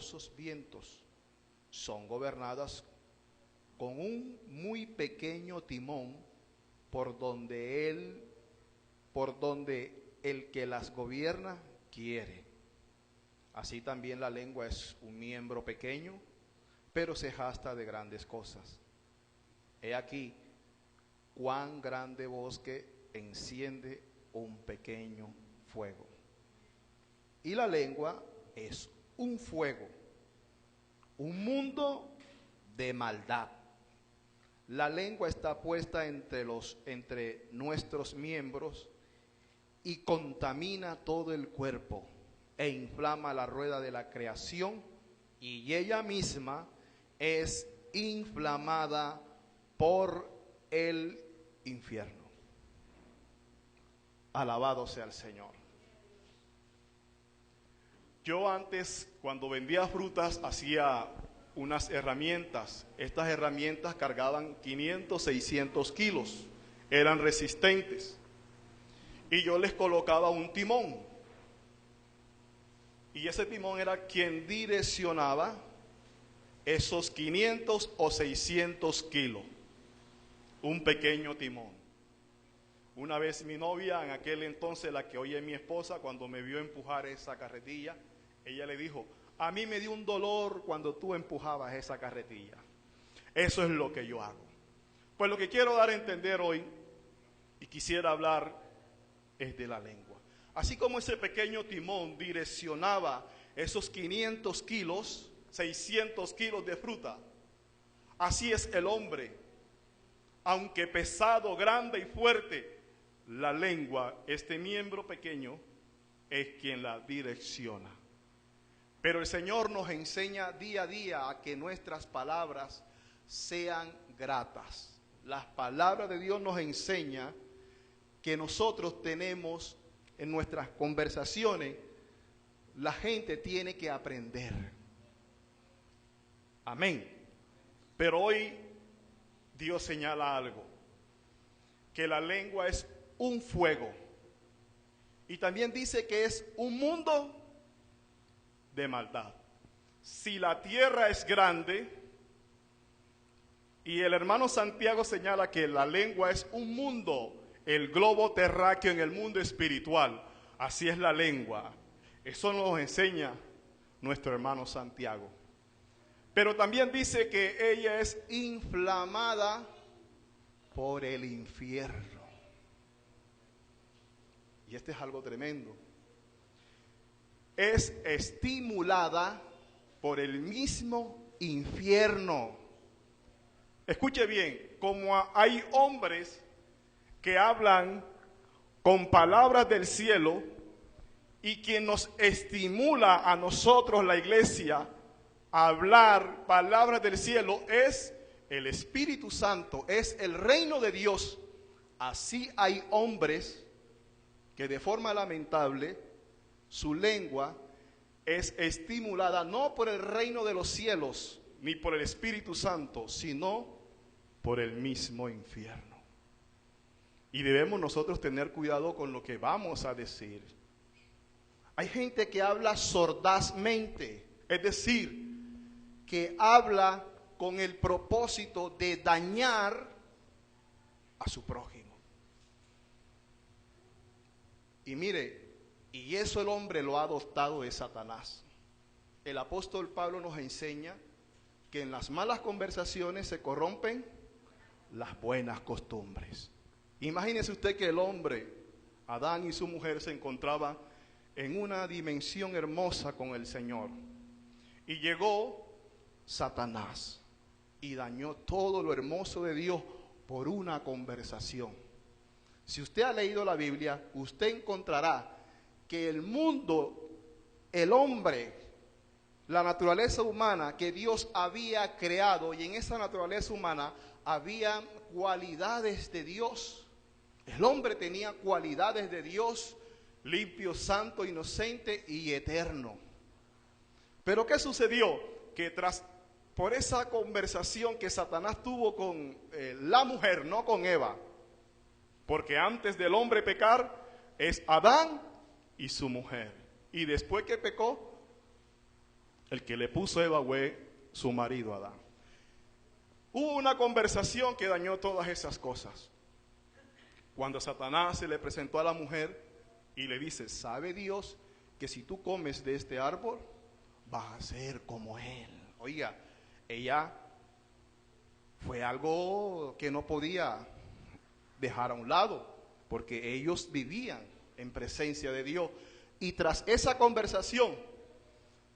impetuosos vientos son gobernadas con un muy pequeño timón por donde el que las gobierna quiere. Así también la lengua es un miembro pequeño, pero se jacta de grandes cosas. He aquí cuán grande bosque enciende un pequeño fuego. Y la lengua es un fuego, un mundo de maldad. La lengua está puesta entre nuestros miembros y contamina todo el cuerpo e inflama la rueda de la creación, y ella misma es inflamada por el infierno. Alabado sea el Señor. Yo antes, cuando vendía frutas, hacía unas herramientas. Estas herramientas cargaban 500, 600 kilos. Eran resistentes. Y yo les colocaba un timón. Y ese timón era quien direccionaba esos 500 o 600 kilos. Un pequeño timón. Una vez mi novia, en aquel entonces la que hoy es mi esposa, cuando me vio empujar esa carretilla, ella le dijo: a mí me dio un dolor cuando tú empujabas esa carretilla. Eso es lo que yo hago. Pues lo que quiero dar a entender hoy, y quisiera hablar, es de la lengua. Así como ese pequeño timón direccionaba esos 500 kilos, 600 kilos de fruta, así es el hombre. Aunque pesado, grande y fuerte, la lengua, este miembro pequeño, es quien la direcciona. Pero el Señor nos enseña día a día a que nuestras palabras sean gratas. Las palabras de Dios nos enseña que nosotros tenemos en nuestras conversaciones, la gente tiene que aprender. Amén. Pero hoy Dios señala algo, que la lengua es un fuego, y también dice que es un mundo de maldad. Si la tierra es grande, y el hermano Santiago señala que la lengua es un mundo, el globo terráqueo en el mundo espiritual, así es la lengua. Eso nos enseña nuestro hermano Santiago. Pero también dice que ella es inflamada por el infierno. Y este es algo tremendo. Es estimulada por el mismo infierno. Escuche bien, como hay hombres que hablan con palabras del cielo, y quien nos estimula a nosotros, la iglesia, a hablar palabras del cielo, es el Espíritu Santo, es el reino de Dios. Así hay hombres que de forma lamentable su lengua es estimulada no por el reino de los cielos ni por el Espíritu Santo, sino por el mismo infierno. Y debemos nosotros tener cuidado con lo que vamos a decir. Hay gente que habla sordazmente, es decir, que habla con el propósito de dañar a su prójimo. Y mire, y eso el hombre lo ha adoptado de Satanás. El apóstol Pablo nos enseña que en las malas conversaciones se corrompen las buenas costumbres. Imagínese usted que el hombre, Adán y su mujer, se encontraban en una dimensión hermosa con el Señor. Y llegó Satanás y dañó todo lo hermoso de Dios por una conversación. Si usted ha leído la Biblia, usted encontrará que el mundo, el hombre, la naturaleza humana que Dios había creado, y en esa naturaleza humana había cualidades de Dios. El hombre tenía cualidades de Dios, limpio, santo, inocente y eterno. Pero ¿qué sucedió? Que por esa conversación que Satanás tuvo con la mujer, no con Eva, porque antes del hombre pecar es Adán y su mujer, y después que pecó, El que le puso Eva fue su marido Adán. Hubo una conversación que dañó todas esas cosas. Cuando Satanás se le presentó a la mujer y le dice, ¿sabe Dios que si tú comes de este árbol vas a ser como Él? Oiga, ella fue algo que no podía dejar a un lado, porque ellos vivían en presencia de Dios. Y tras esa conversación,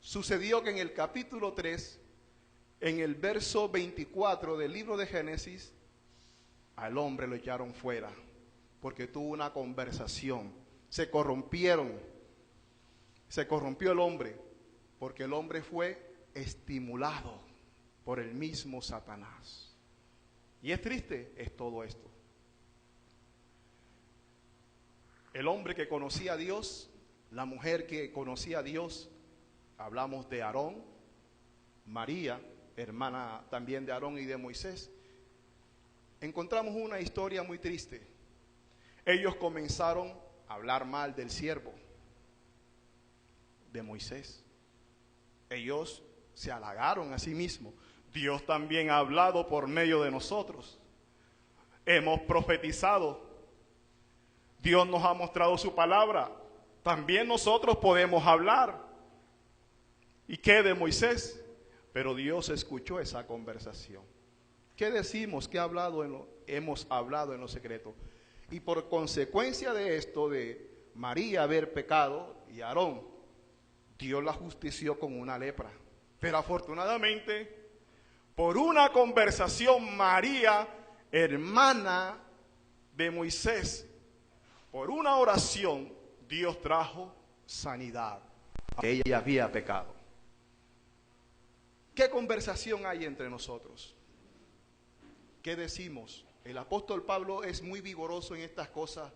sucedió que en el capítulo 3, en el verso 24 del libro de Génesis, al hombre lo echaron fuera, porque tuvo una conversación. Se corrompió el hombre, porque el hombre fue estimulado por el mismo Satanás. Y es triste, es todo esto. El hombre que conocía a Dios, la mujer que conocía a Dios, hablamos de Aarón, María, hermana también de Aarón y de Moisés. Encontramos una historia muy triste. Ellos comenzaron a hablar mal del siervo de Moisés. Ellos se halagaron a sí mismos. Dios también ha hablado por medio de nosotros. Hemos profetizado. Dios nos ha mostrado su palabra. También nosotros podemos hablar. ¿Y qué de Moisés? Pero Dios escuchó esa conversación. ¿Qué decimos? ¿Qué hemos hablado en lo secreto? Y por consecuencia de esto, de María haber pecado y Aarón, Dios la justició con una lepra. Pero afortunadamente, por una conversación, María, hermana de Moisés, por una oración, Dios trajo sanidad. Que ella había pecado. ¿Qué conversación hay entre nosotros? ¿Qué decimos? El apóstol Pablo es muy vigoroso en estas cosas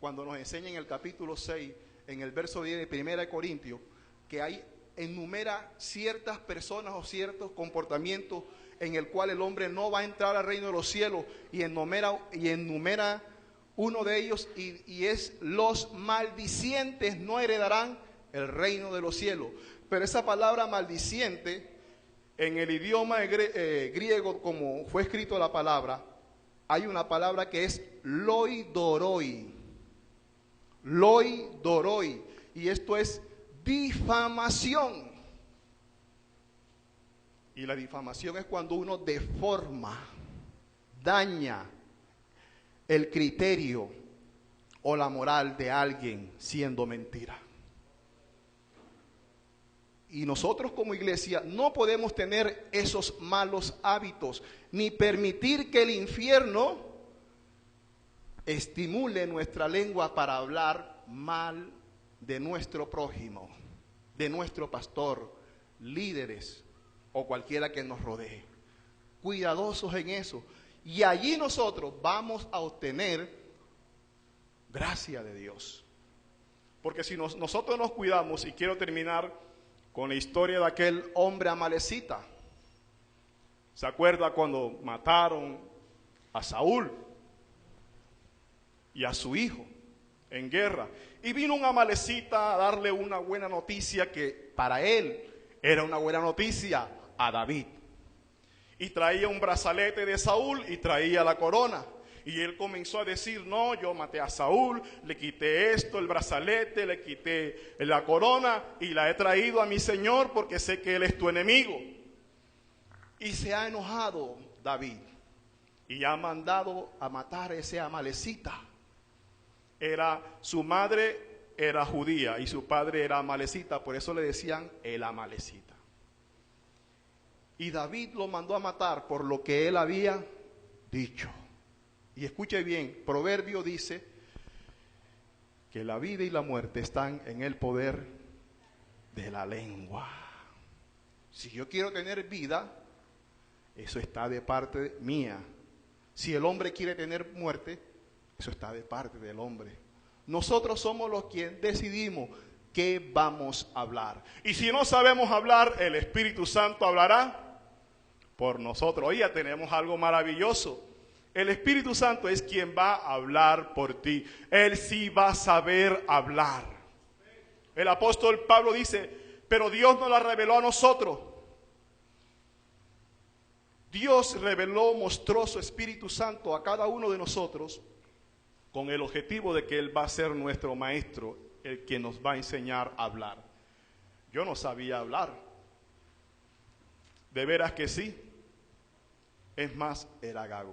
cuando nos enseña en el capítulo 6, en el verso 10 de 1 Corintios, que enumera ciertas personas o ciertos comportamientos en el cual el hombre no va a entrar al reino de los cielos, y enumera uno de ellos y es: los maldicientes no heredarán el reino de los cielos. Pero esa palabra maldiciente, en el idioma griego, como fue escrito la palabra, hay una palabra que es loidoroi. Loidoroi. Y esto es difamación. Y la difamación es cuando uno deforma, daña el criterio o la moral de alguien siendo mentira. Y nosotros como iglesia no podemos tener esos malos hábitos, ni permitir que el infierno estimule nuestra lengua para hablar mal de nuestro prójimo, de nuestro pastor, líderes o cualquiera que nos rodee. Cuidadosos en eso. Y allí nosotros vamos a obtener gracia de Dios. Porque si nosotros nos cuidamos, y quiero terminar con la historia de aquel hombre amalecita. ¿Se acuerda cuando mataron a Saúl y a su hijo en guerra? Y vino un amalecita a darle una buena noticia, que para él era una buena noticia, a David. Y traía un brazalete de Saúl y traía la corona. Y él comenzó a decir: no, yo maté a Saúl, le quité esto, el brazalete, le quité la corona y la he traído a mi Señor porque sé que Él es tu enemigo. Y se ha enojado David y ha mandado a matar a ese amalecita. Su madre era judía y su padre era amalecita, por eso le decían el amalecita. Y David lo mandó a matar por lo que él había dicho. Y escuche bien, Proverbio dice que la vida y la muerte están en el poder de la lengua. Si yo quiero tener vida, eso está de parte mía. Si el hombre quiere tener muerte, eso está de parte del hombre. Nosotros somos los que decidimos qué vamos a hablar. Y si no sabemos hablar, el Espíritu Santo hablará por nosotros. Hoy ya tenemos algo maravilloso. El Espíritu Santo es quien va a hablar por ti. Él sí va a saber hablar. El apóstol Pablo dice: pero Dios nos la reveló a nosotros. Dios reveló, mostró su Espíritu Santo a cada uno de nosotros con el objetivo de que Él va a ser nuestro maestro, el que nos va a enseñar a hablar. Yo no sabía hablar. De veras que sí. Es más, era gago.